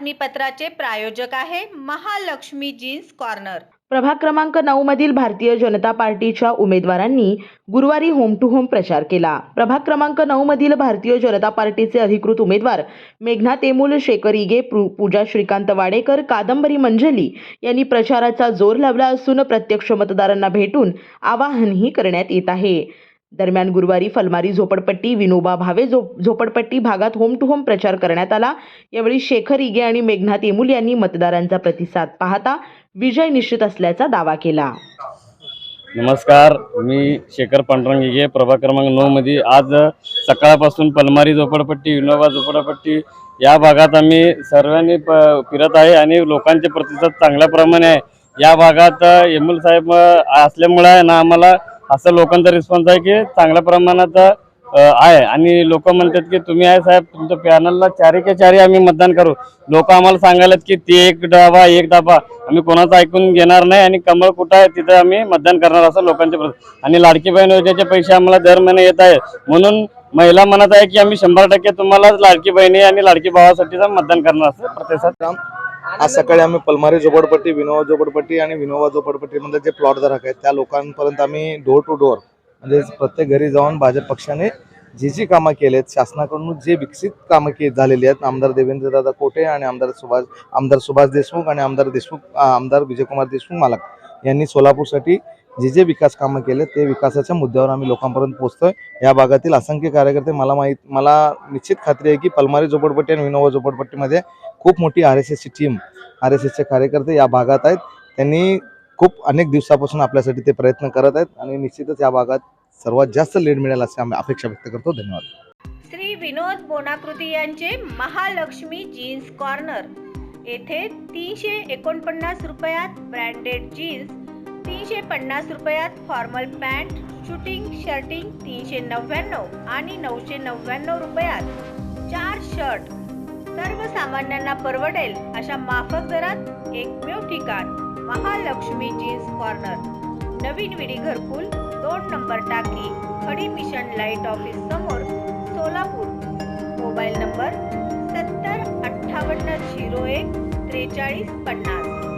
बातमीपत्राचे प्रायोजक आहे Mahalakshmi jeans corner. प्रभाग क्रमांक 9 मधील भारतीय जनता पार्टीच्या उमेदवारांनी गुरुवारी होम टू होम प्रचार केला। प्रभाग क्रमांक 9 मधील भारतीय जनता पार्टीचे अधिकृत उमेदवार मेघना तेमूल, शेखर इगे, पूजा श्रीकांत वाडेकर, कादंबरी मंजली यांनी प्रचाराचा जोर लावला असून प्रत्यक्ष मतदारांना भेटून आवाहनही करण्यात येत आहे। दरम्यान गुरुवारी फलमारी झोपडपट्टी, विनोबा भावे झोपडपट्टी भागात होम टू होम प्रचार करण्यात आला। यावेळी शेखर इगे आणि मेघना तेमूल यांनी मतदारांचा प्रतिसाद पाहता विजय निश्चित असल्याचा दावा केला। नमस्कार, मी शेखर पांडुरंग इगे, प्रभाग क्रमांक 9 मध्ये आज सकाळपासून पलमारी झोपडपट्टी, विनोबा झोपडपट्टी या भागात आम्ही सर्वांनी फिरत आहे आणि लोकांचे प्रतिसाद चांगल्या प्रमाणे आहे। या भागात एमएल साहेब असल्यामुळे ना आम्हाला असं लोकांचा रिस्पॉन्स आहे की चांगल्या प्रमाणात आहे आणि लोक म्हणतात की तुम्ही आहे साहेब, तुमच्या पॅनलला चारी चारी आम्ही मतदान करू। लोक आम्हाला सांगायला की ते एक दाबा आम्ही कोणाचं ऐकून घेणार नाही आणि कमळ कुठं आहे तिथं आम्ही मतदान करणार असं लोकांचे आणि लाडकी बहीण योजनेचे पैसे आम्हाला दर महिने येत आहे म्हणून महिला म्हणत आहे की आम्ही 100% तुम्हाला लाडकी बहिणी आणि लाडकी भावासाठीच मतदान करणार असं प्रतिसाद। आज सकाळी आम्ही पलमारी झोपडपट्टी, विनोबा झोपडपट्टी आणि विनोबा झोपडपट्टीमध्ये जे प्लॉट धारक आहेत त्या लोकांपर्यंत आम्ही डोर टू डोर म्हणजे प्रत्येक घरी जाऊन भाजप पक्षाने जी कामं केली आहेत, शासनाकडून जे विकसित कामं झालेली आहेत, आमदार देवेंद्रदादा कोटे आणि आमदार सुभाष देशमुख आणि आमदार विजयकुमार देशमुख मालक यांनी सोलापूरसाठी जे विकास कामं केले ते विकासाच्या मुद्द्यावर आम्ही लोकांपर्यंत पोहोचतोय। या भागातील असंख्य कार्यकर्ते मला निश्चित खात्री आहे की पलमारी झोपडपट्टी आणि विनोबा झोपडपट्टीमध्ये खूप मोठी RSSची टीम, RSSचे कार्यकर्ते या भागात आहेत। त्यांनी खूप अनेक दिवसापासून आपल्यासाठी ते प्रयत्न करत आहेत आणि निश्चितच या भागात सर्वात जास्त लीड मिळेल अशी आम्ही अपेक्षा व्यक्त करतो। धन्यवाद। श्री विनोद बोनाकृती यांचे महालक्ष्मी जीन्स कॉर्नर येथे 349 रुपयात ब्रँडेड जीन्स, 350 रुपयात फॉर्मल पॅन्ट, शूटिंग शर्टिंग 399 आणि 999 रुपयात 4 शर्ट सर्वसामान्यांना परवडेल अशा माफक दरात एकमेव ठिकाण महालक्ष्मी जीन्स कॉर्नर, नवीन विडी घरकुल, 2 नंबर टाकी, खडी मिशन लाईट ऑफिस समोर, सोलापूर। Mobile number 70 58 01 43 50।